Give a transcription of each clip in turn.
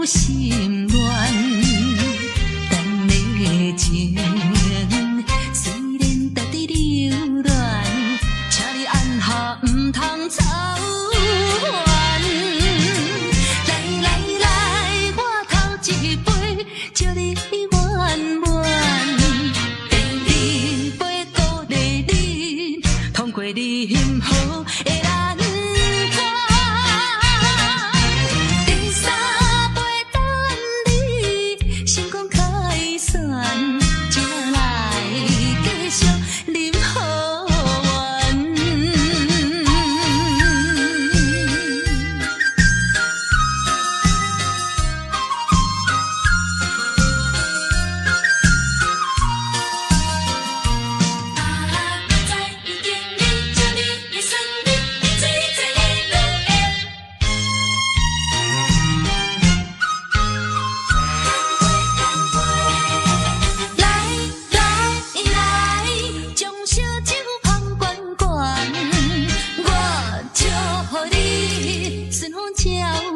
心乱，等的情虽然值得留恋，请你按下唔通操烦。来来来，我头一杯，祝你圆满。第二杯鼓励你，通过你幸福的难关。第三杯等你成功开选，才来继续饮好运。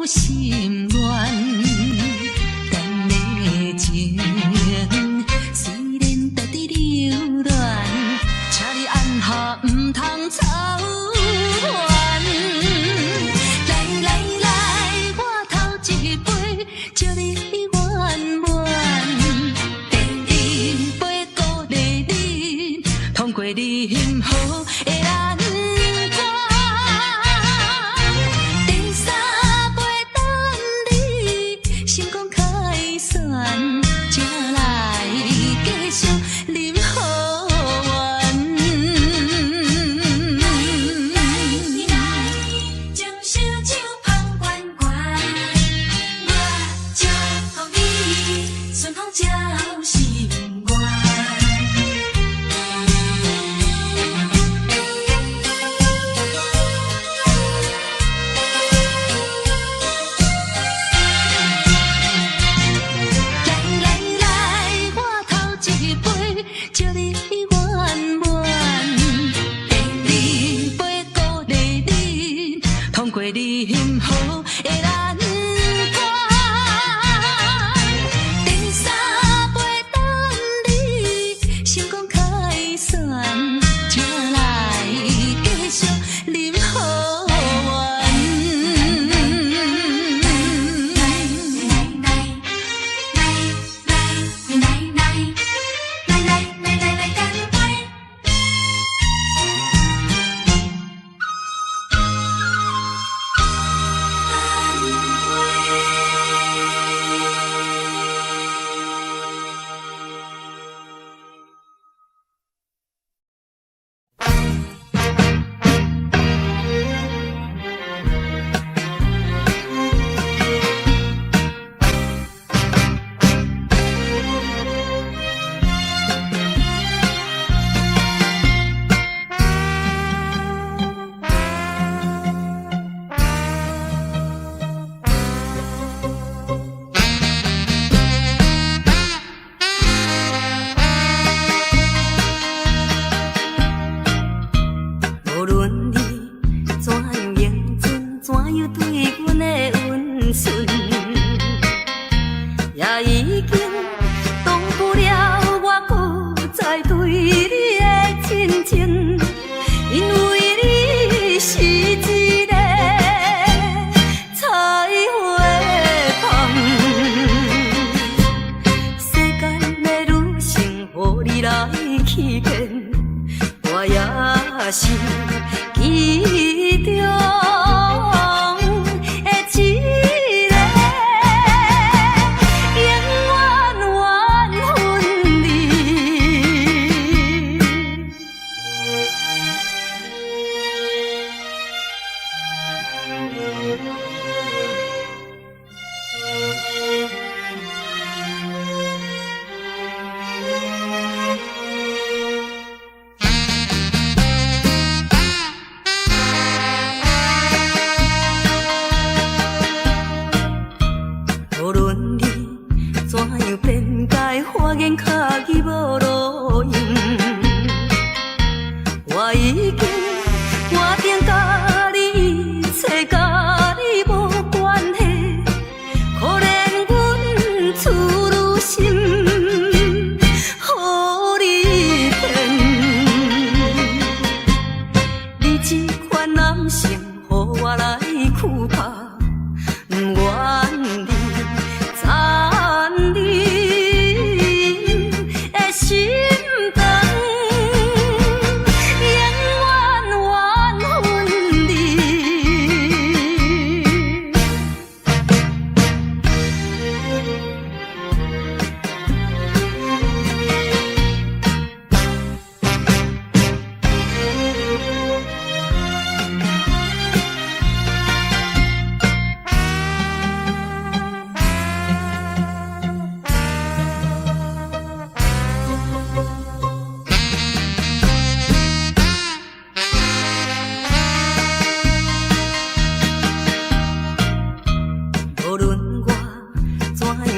心乱，等的情虽然值得留恋，请你按下唔通操烦。来来来，我头一杯，祝你圆满。第二杯鼓励你，通过你幸福的难关。成功开选，才来继续饮好运。来将烧酒捧悬悬，我祝福你顺风照心愿。祝你圆满，第二杯鼓励你，通过你幸福的难关。第三杯等你成功开选，才来继续饮好运。无论你怎样英俊，怎样对阮的温顺，也已经挡不了我搁再对你的深情，因为你是一个彩花香，世间的女性，予你来欺骗。我也是其中的一个，永远缘分你。无论你怎样辩解，花言巧语无路用，我已经决定甲你一切甲你无关系。可怜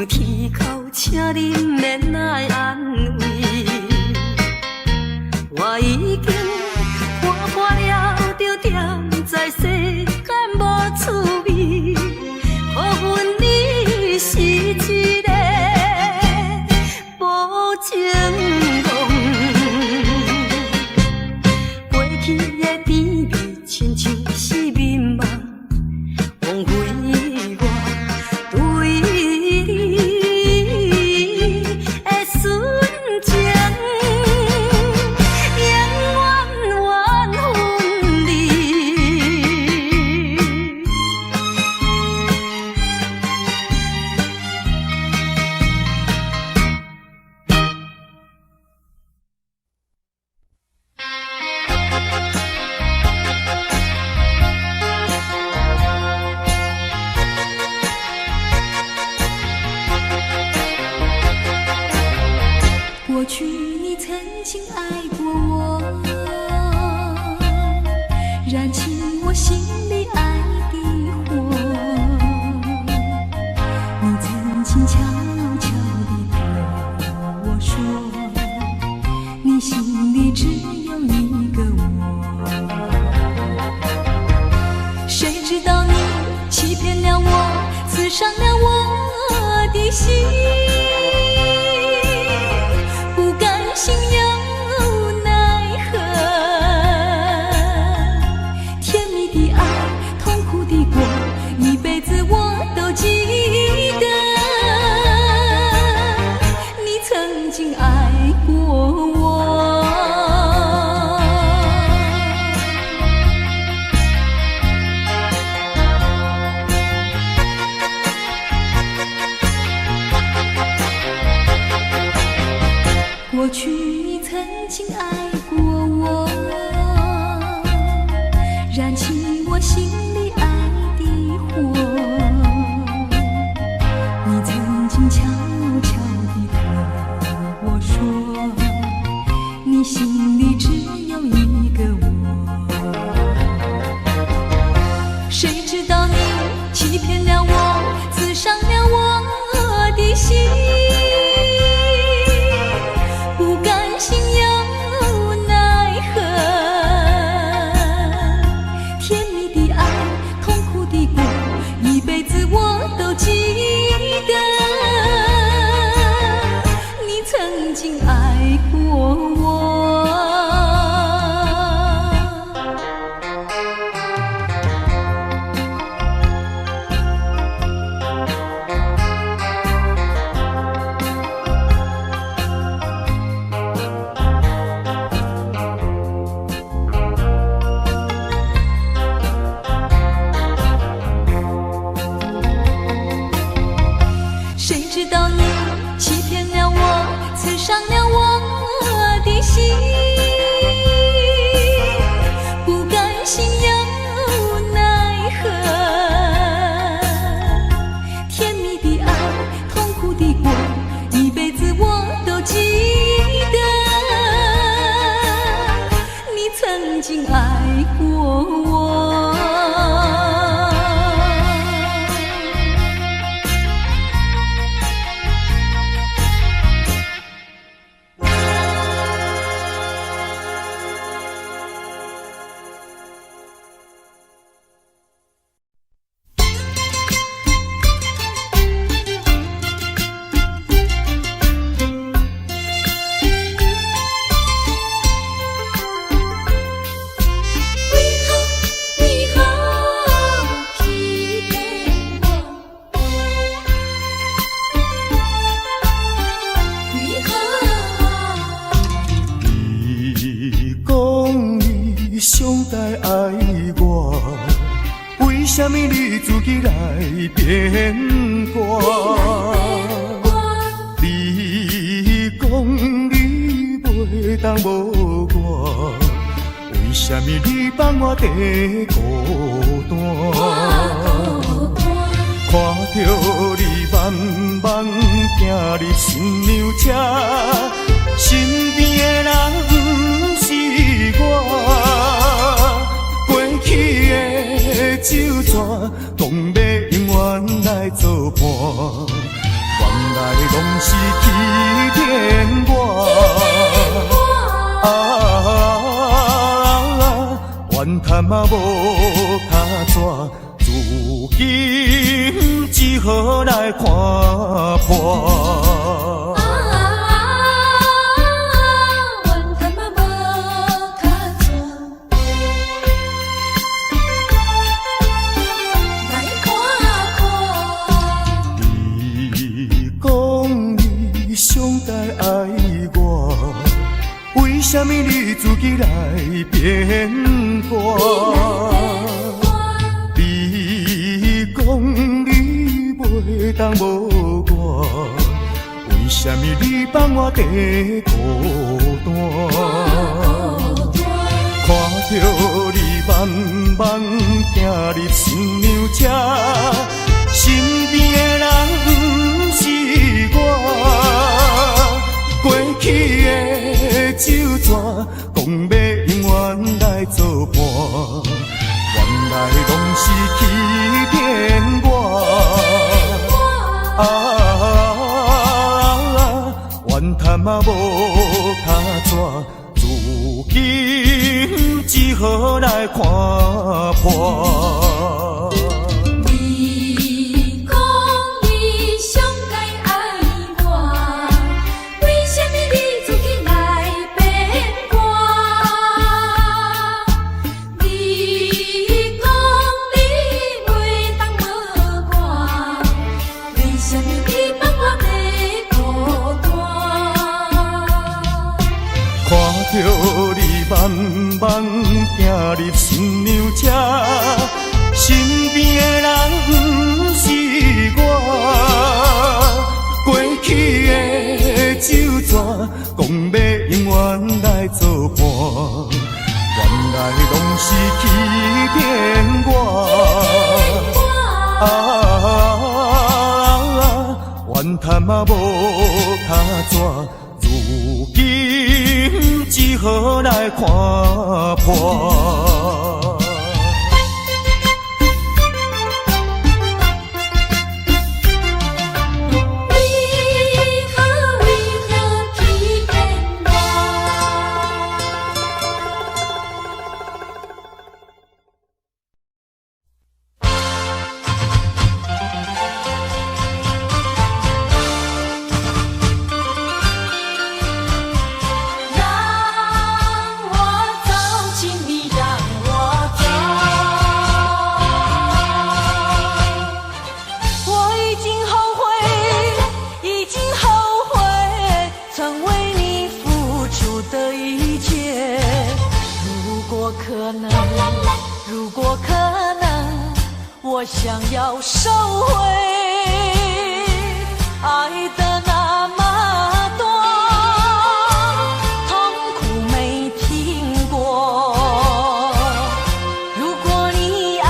天口，请恁免来安慰。我已经看破了，就踮在世间无趣味。可恨你是一个无情郎，过去的甜蜜亲像是眠梦，枉费我对你的纯情，永远缘分离。过去你曾经爱过我，燃起我心里爱的火。你曾经悄悄地对我说，你心里只有一个我。谁知道你欺骗了我，刺伤了我的心。心有奈何，甜蜜的爱，痛苦的过，一辈子我都记得。你曾经爱过我，过去你曾经爱过我，燃起我心里爱的火。你曾经悄悄地对我说，你心里只有一个我。谁知道你欺骗了我，刺伤了我的心。心有奈何，甜蜜的爱，痛苦的过，一辈子我都记得。你曾经爱过我。知道你欺骗了我，刺伤了我的心，不甘心又奈何，甜蜜的爱，痛苦的过，一辈子我都记得。你曾经爱过我。上代爱我，为什么你自己来变卦？你讲你袂当无我，为什么你放我在孤单？看着你慢慢行入新娘车，身边的人不是我，过去的酒泉，讲要永远来作伴。来拢是欺骗我。怨叹嘛无卡纸，如今只好来看破。怨叹嘛无卡纸，来看看。你讲你上该爱我，为什么你自己来变卦？你讲你袂当无我，为什么你放我在孤单？看着你慢慢行入新娘车，身边的人不是我，过去的旧纸，讲要永远来作伴，原来拢是欺骗我。怨叹嘛无卡纸，如今只好来看破。你讲你上该爱我，为什么你自己来变卦？你讲你袂当无我，为什么你放我在孤单？看着你慢慢行入新娘车，身边的人不是我，过去的旧纸，讲要永远来作伴，原来拢是欺骗我。怨叹嘛无卡纸，如今只好来看破。如果可能，我想要收回爱的那么多，痛苦没听过。如果你爱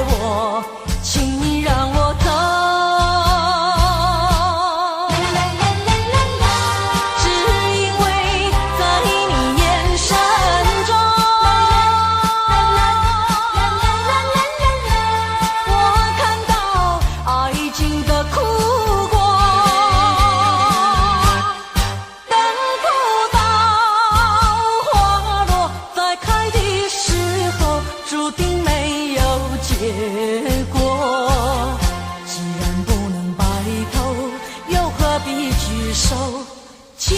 我，请你让我走。只因为在你眼神中，我看到爱情的苦果，等不到花落再开的时候，注定没有结果。既然不能白头，又何必举手？请你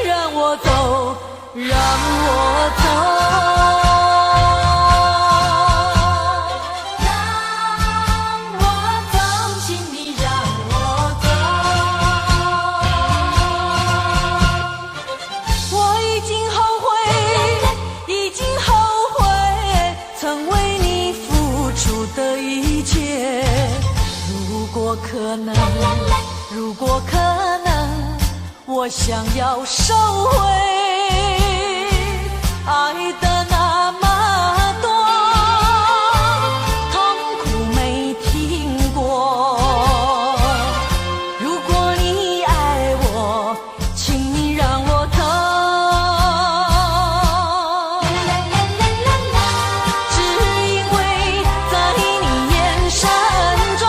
让我走，让我走。如果可能，我想要收回爱的那么多，痛苦没听过。如果你爱我，请你让我走。只因为在你眼神中，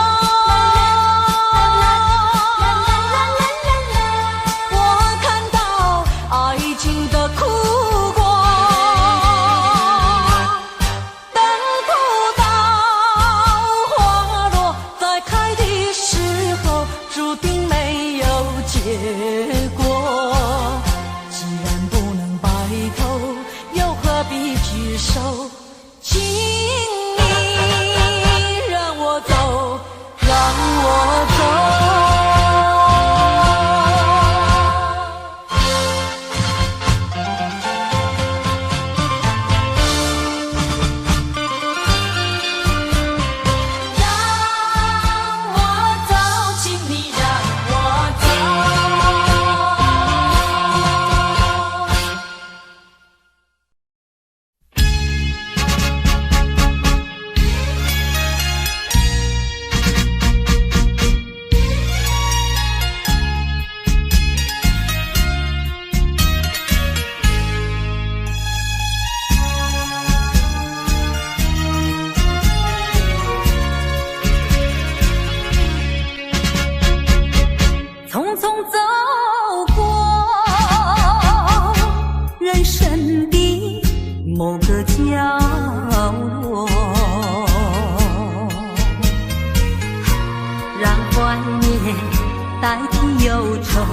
代替忧愁，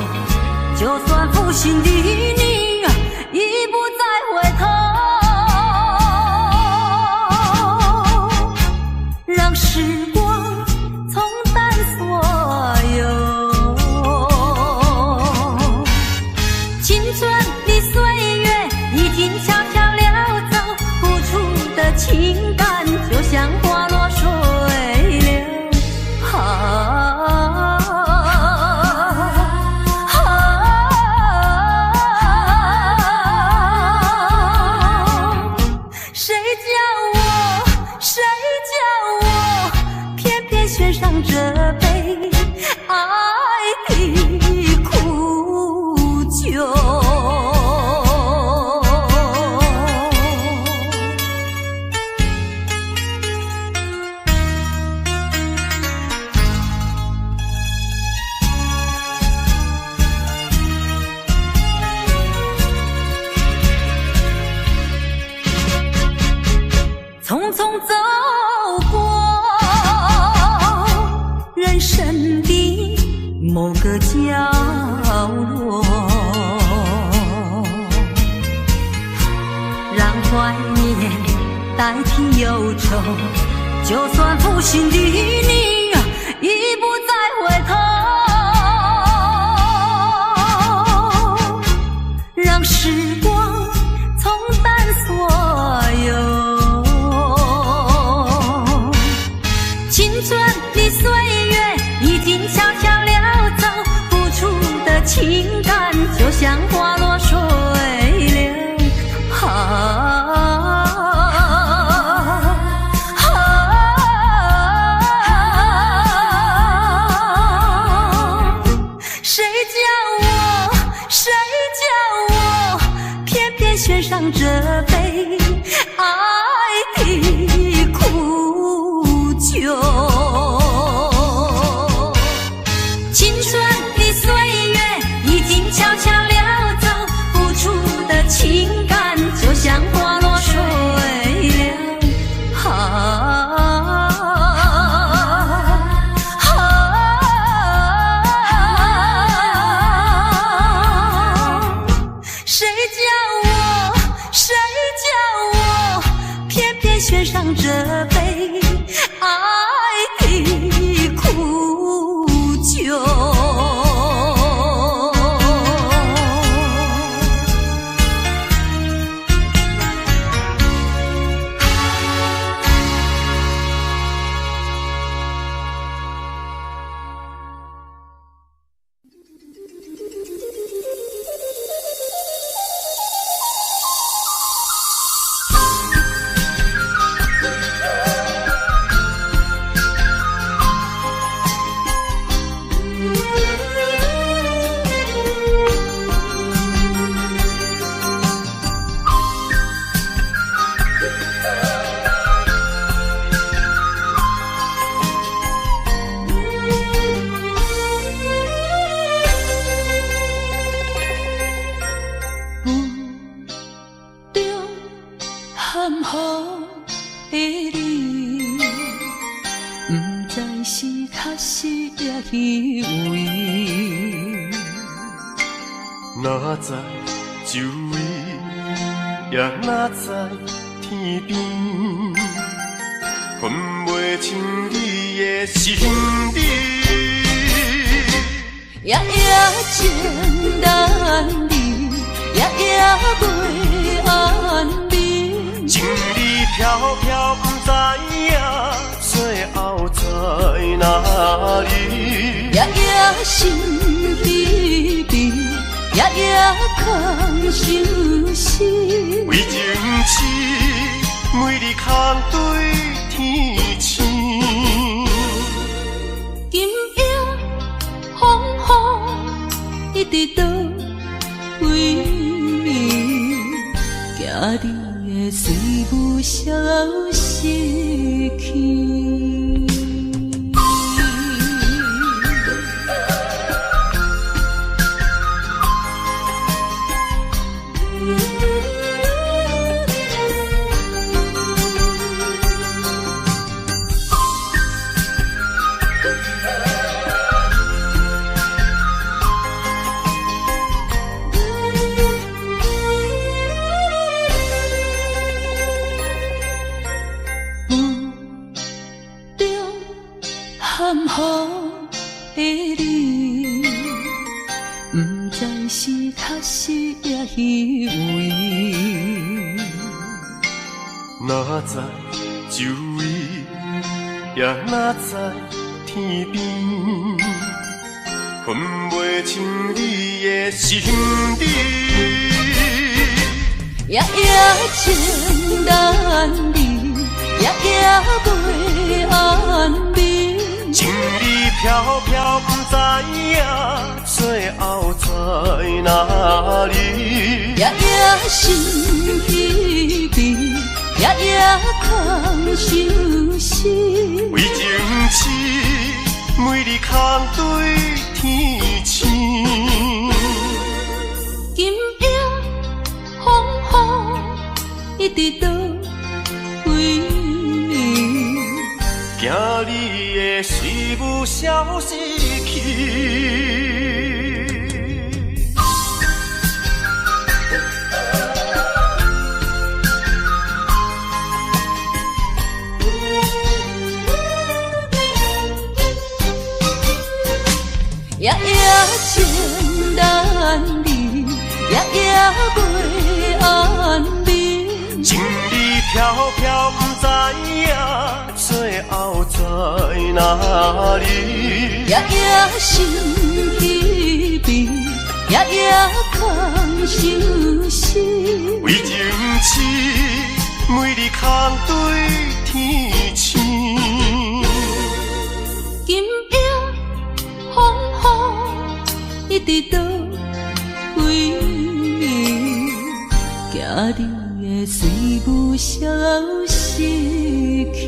就算负心的你已不再回头，让时光冲淡所有，青春的岁月已经悄悄溜走，付出的情感就像花落水流。谁叫我偏偏选上这杯爱的苦酒？匆匆走过人生的某个角落，让怀念代替忧愁，就算负心的你已不再回头，让时光冲淡所有，青春的岁月已经悄悄溜走，付出的情感就像花落水流。谁叫我偏偏选上这杯爱的苦酒？青春的岁月已经悄悄溜走，付出的情感就像花落水流。谁叫我偏偏选上这杯爱的苦酒？含糊的你，不知是确实也虚伪。哪知周围，也哪知天边，分袂清你的心理。夜夜情难离，夜夜袂安眠。情理飘飘，不知影最后在哪里。夜夜心悲悲，夜夜空相思。为情痴，每日空对天星。今夜风雨一直倒位，行你的随无消息去。的你，不知是确实也虚伪。哪知周围，也哪知天边，分袂清你的心底。夜夜情难离，夜夜袂安眠。情意飘飘，不知影最后在哪里。夜夜心稀微，夜夜空相思。为情痴，每日空对天星。今夜风雨一直到为你，惊你的随无消息去。夜夜情难离，夜夜袂安眠。情意飘飘，不知影最后在哪里。夜夜心稀微，夜夜空相思。为情痴，每日空对天星。今夜风雨一直到为你，惊你的随无消息去。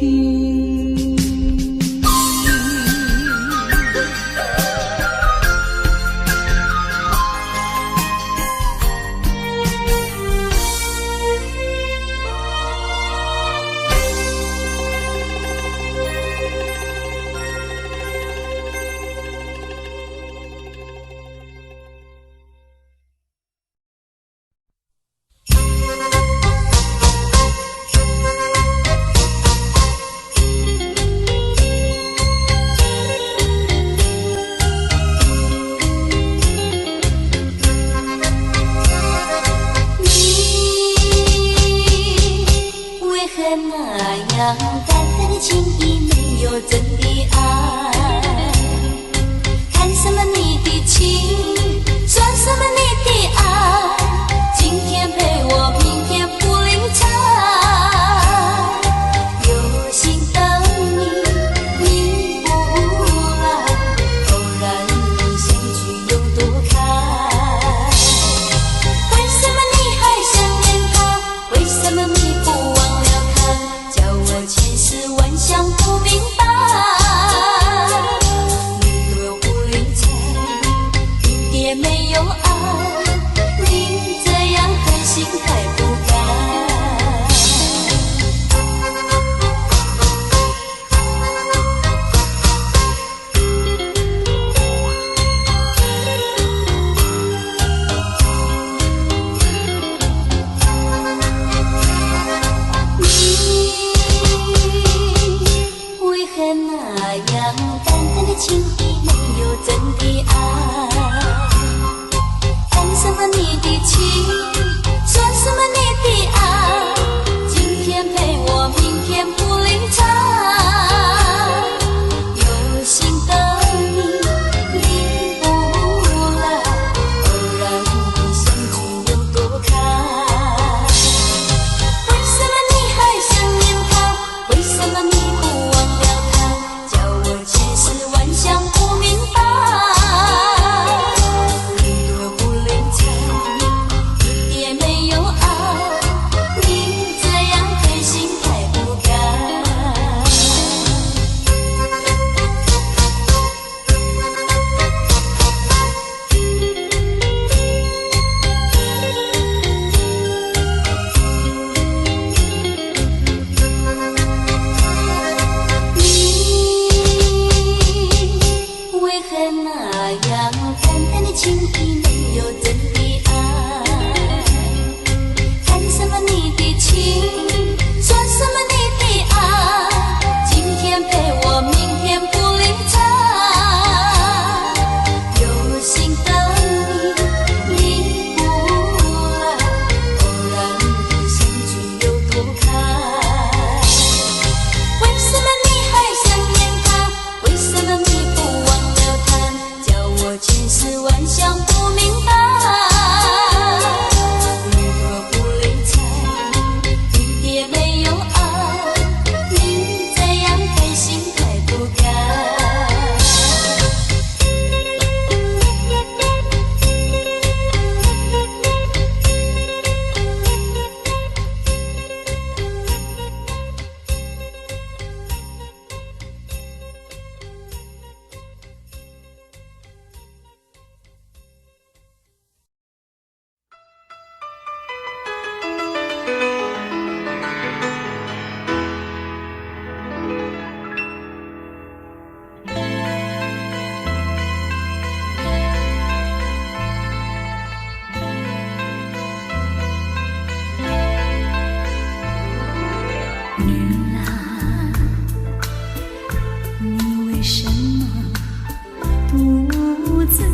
独自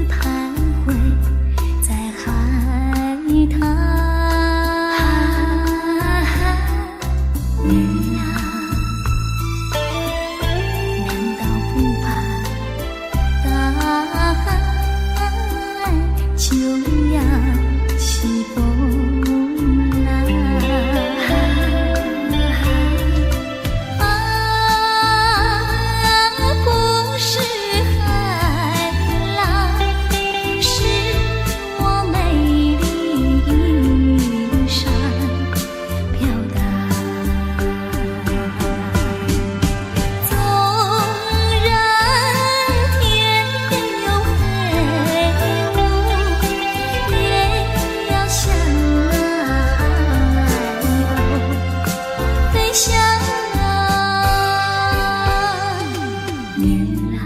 徘徊在海滩。女郎，难道不怕大海就要起风来？不是海浪，是我美丽衣裳飘荡。纵然天有黑雾，也要向海鸥飞翔。女郎，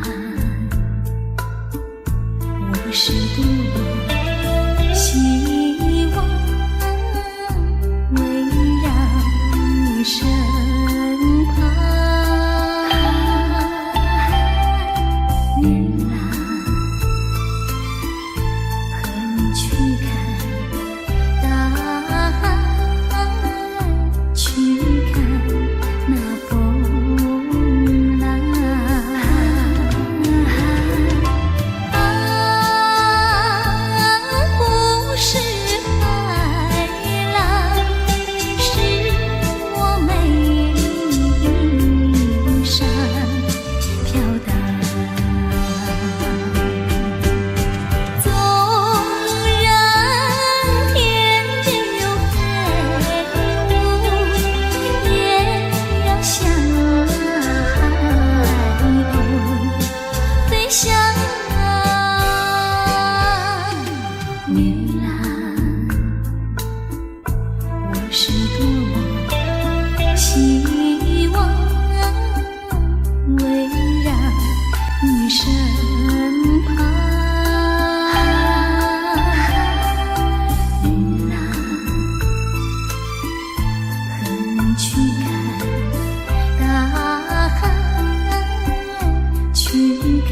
我是多么希望围绕你身旁。女郎，和你去看大海，去看那风浪。不是海浪，是我美丽衣裳飘荡。纵然天有黑雾，也要向海鸥飞翔。女郎，我是多么希望围绕你身旁。女郎，和你去看大海，去看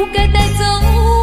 不该带走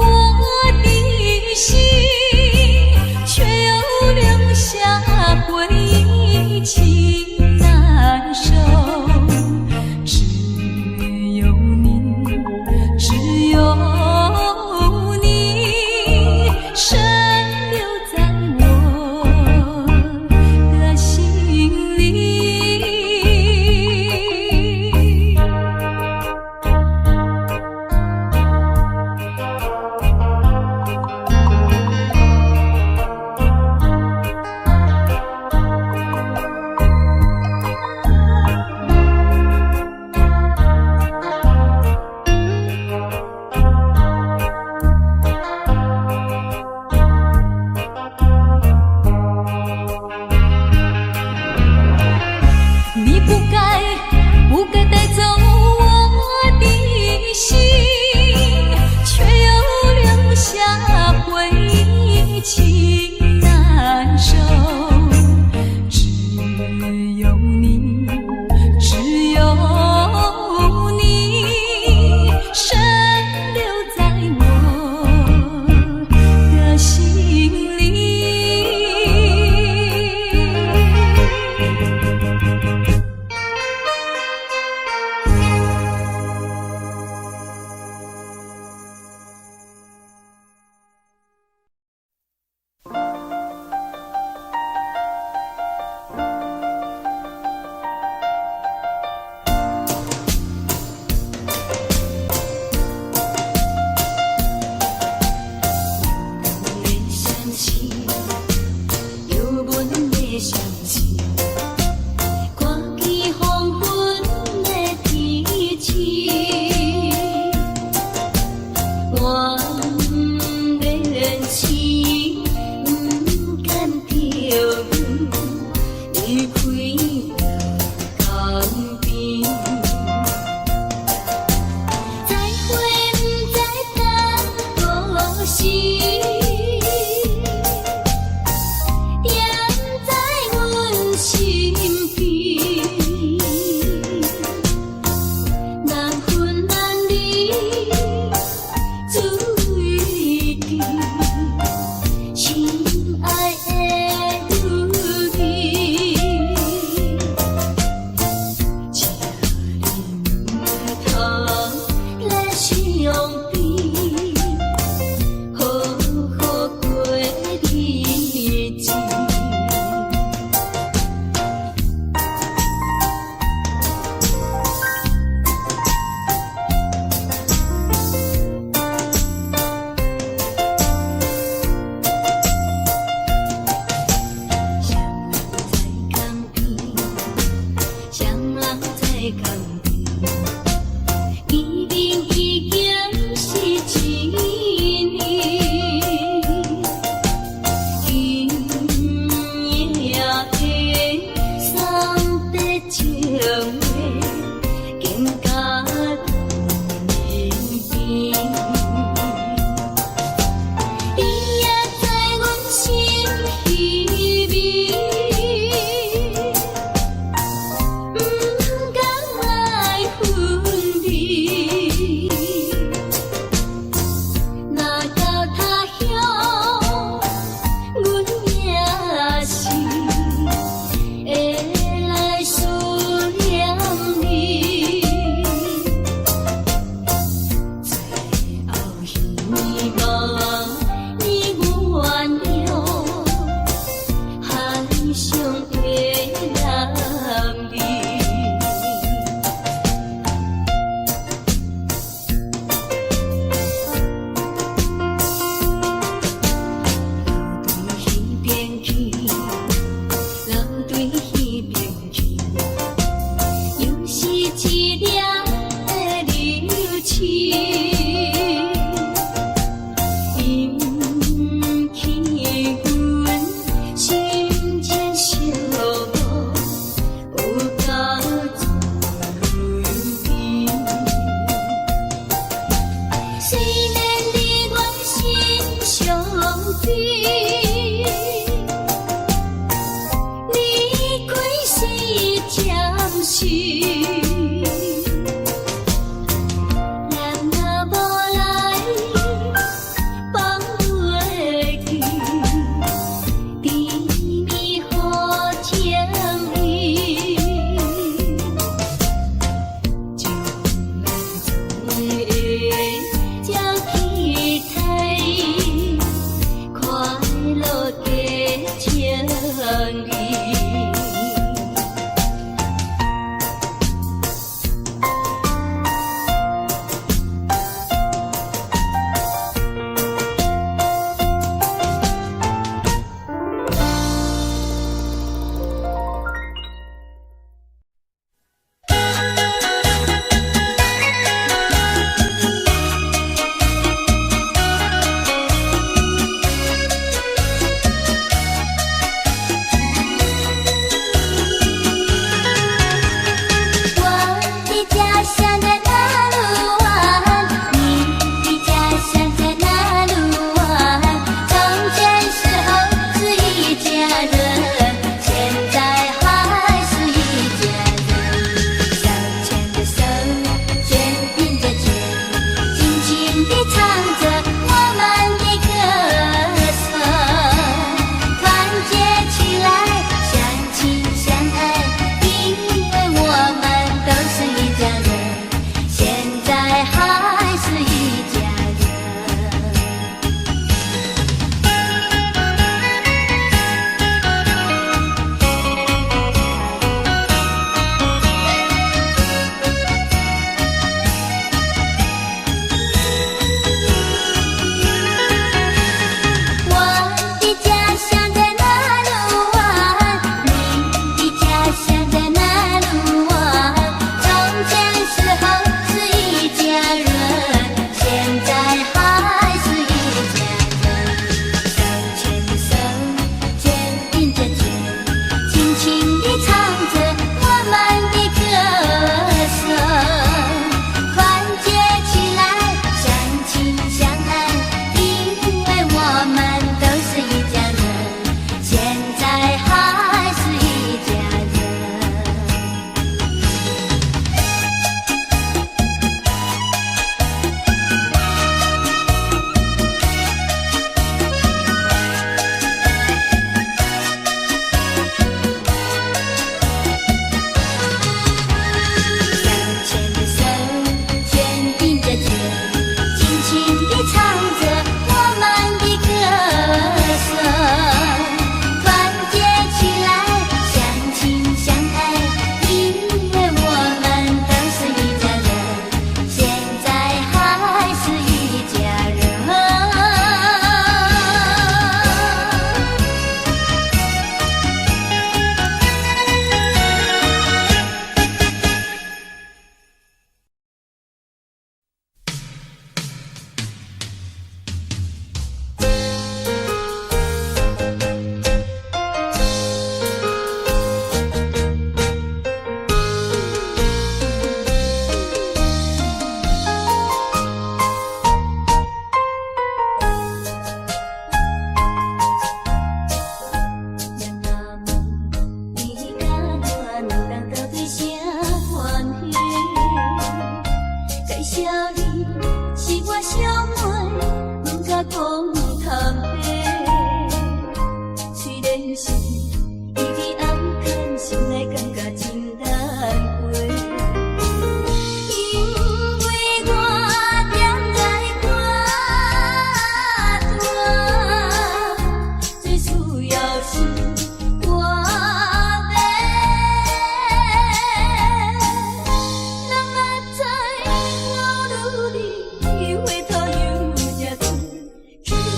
回头有日子。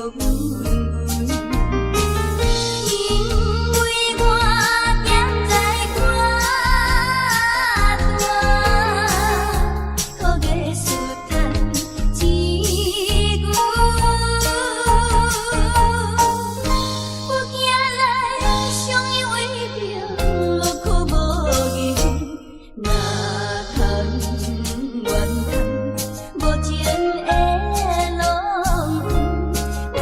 阮。因为我踮在寡大，苦艺术赚钱牛。有行来相依为命，落苦无言，哪通怨叹无情的浪。为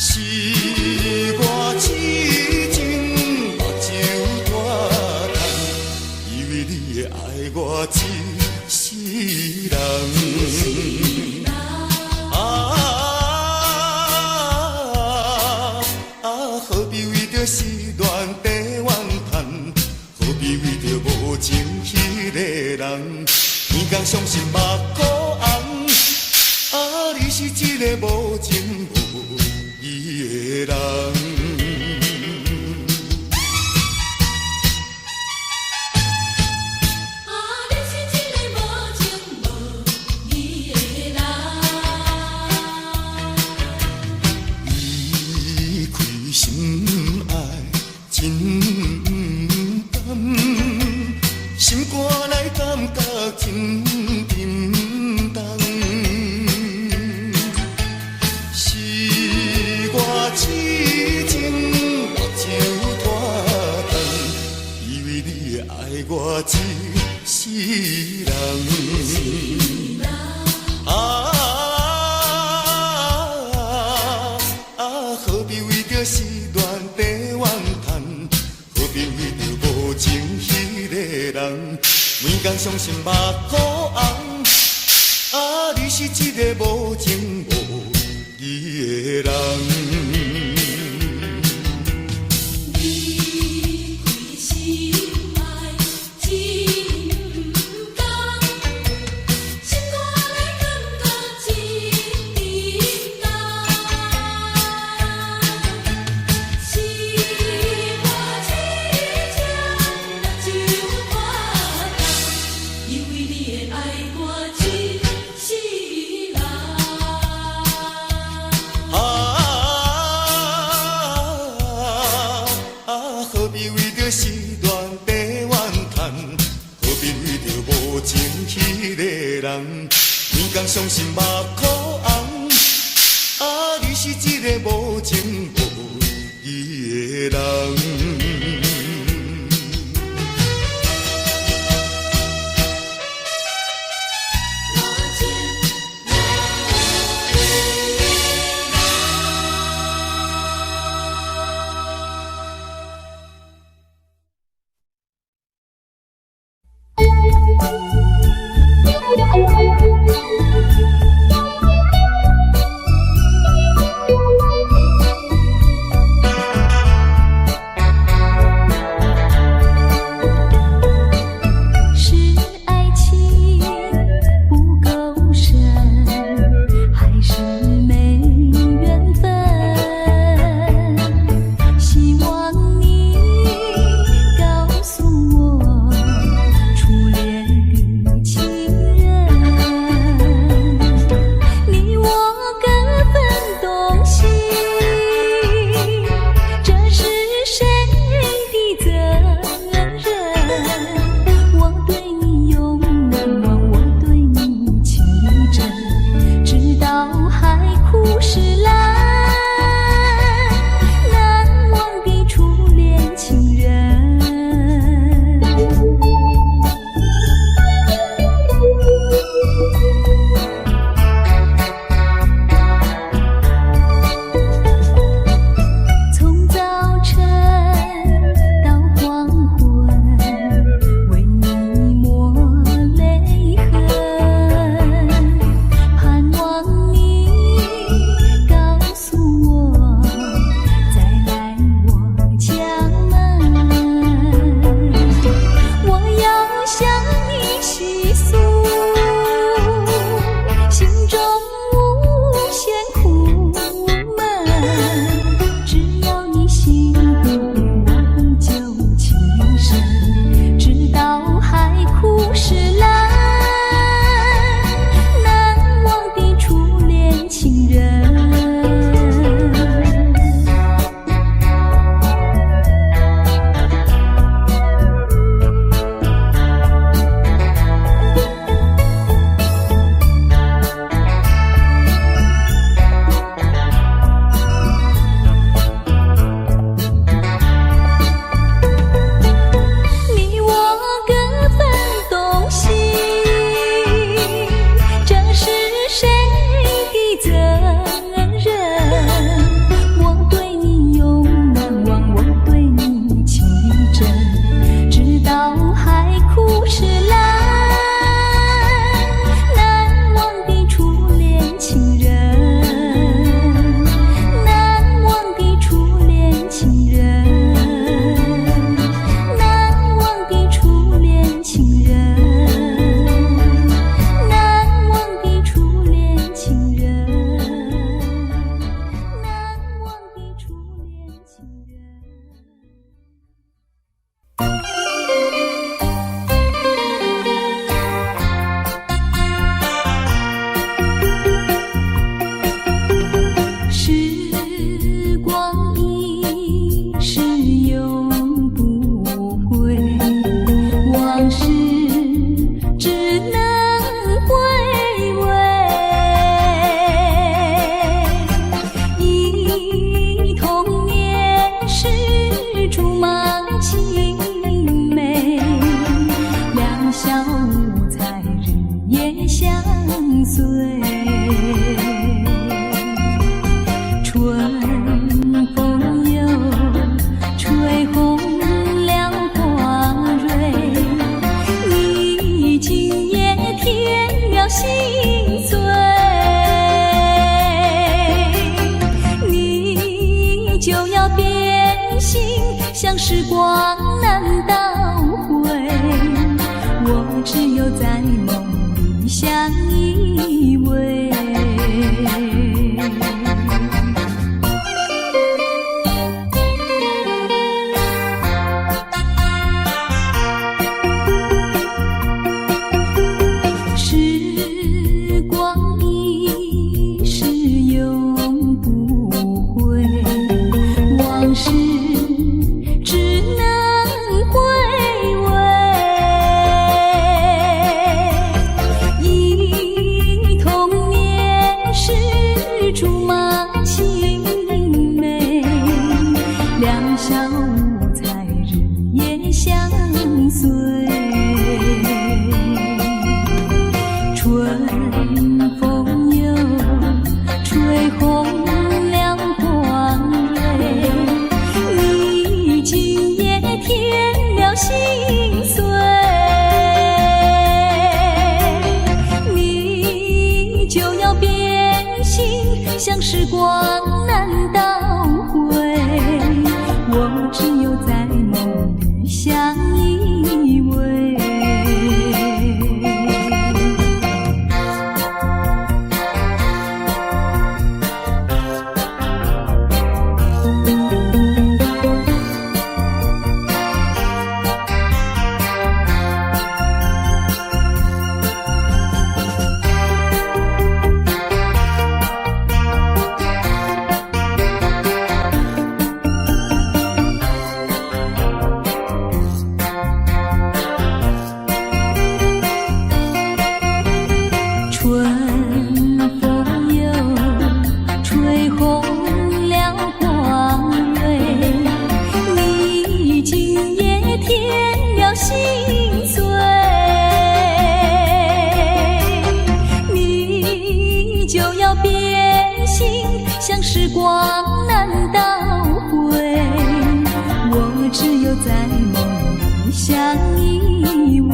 是我痴情目睭大干，以为你会爱我一世人。何必为着失恋地怨叹？何必为着无情迄个人？天公伤心目眶红，你是一个无情无义的人。心肝内感觉真沉重，是我痴情目睭拖干，以为你会爱我一世人。何必为着失恋地怨叹？何必为着无情迄个人？每天伤心目眶红，你是一个无情无义的人。何必为着失恋地怨叹？何必为着无情迄个人？每天伤心目眶红，你是一个无情无义的人。随。春风又吹红了花蕊，你今夜添了心碎，你就要变心，像时光难倒回，我只有在梦里相依偎。时光一逝永不回，往事只能回味。忆童年时竹马青梅，两小无猜日夜相随。春风又吹红了花蕊，你今夜添了心碎，你就要变心，像时光难倒回，我只有在梦里相依偎。春风又吹红了花蕊，你今夜添了心碎，你就要变心，像时光难倒回，我只有在梦里相依偎。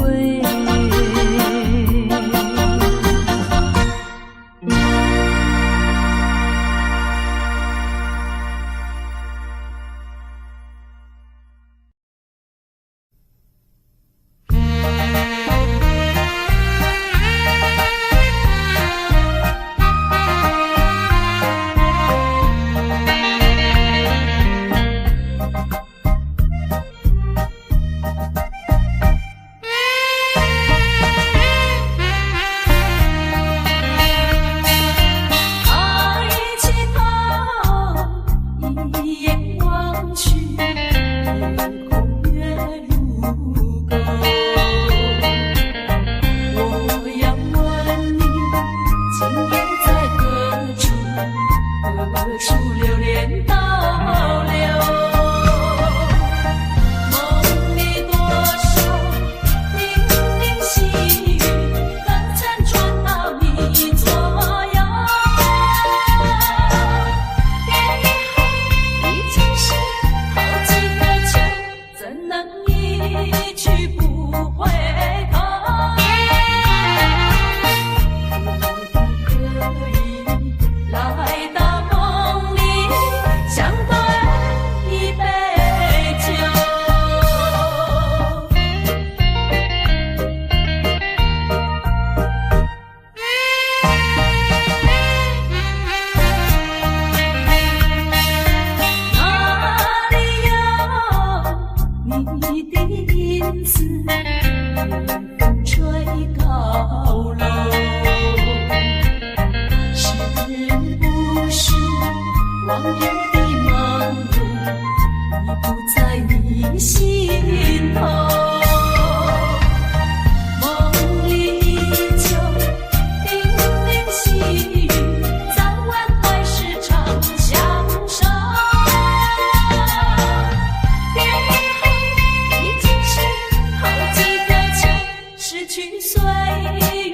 去岁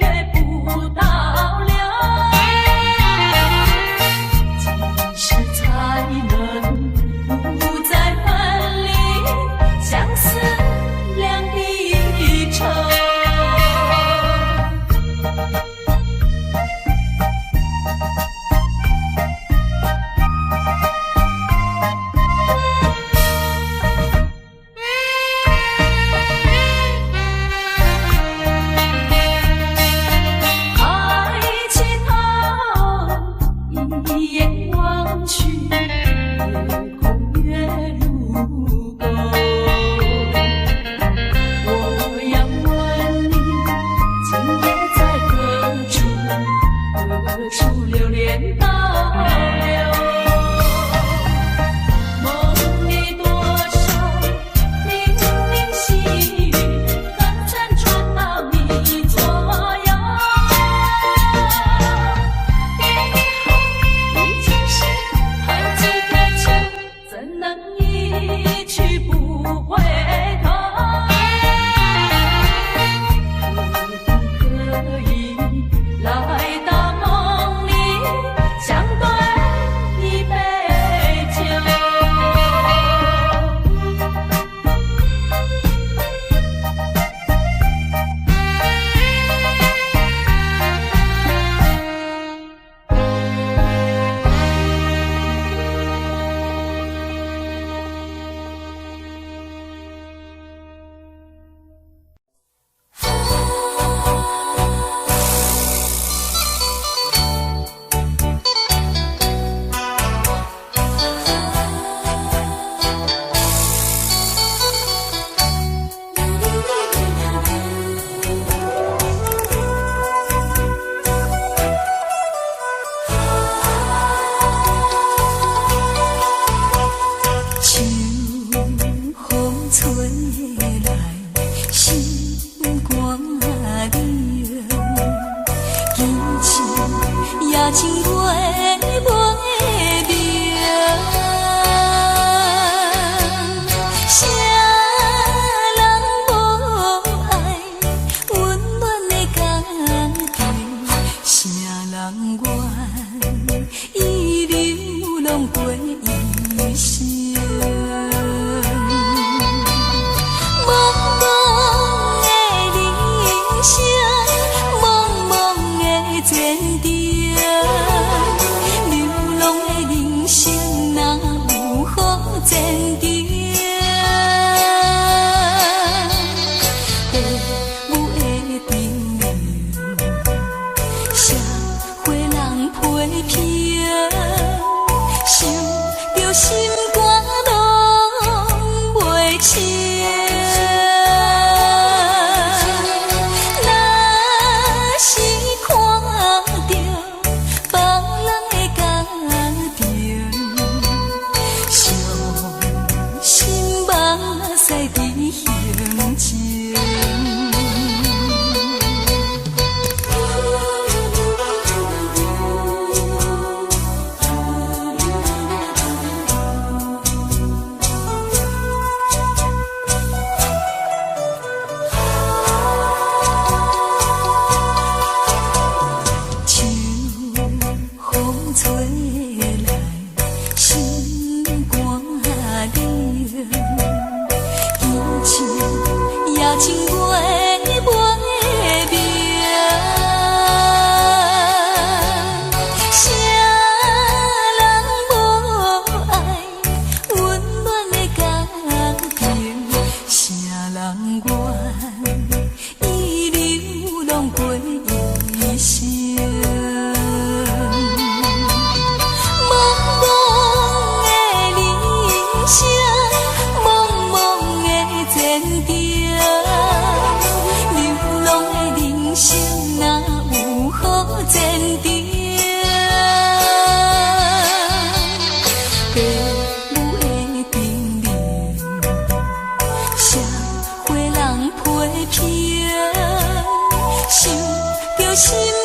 月不到了。情也情月袂明。谁人无爱温暖的感情？谁人愿意流浪过一生？茫茫的人生，茫茫的前程，流浪的人生哪有好前程？父母的叮咛，社会人批评，想着心。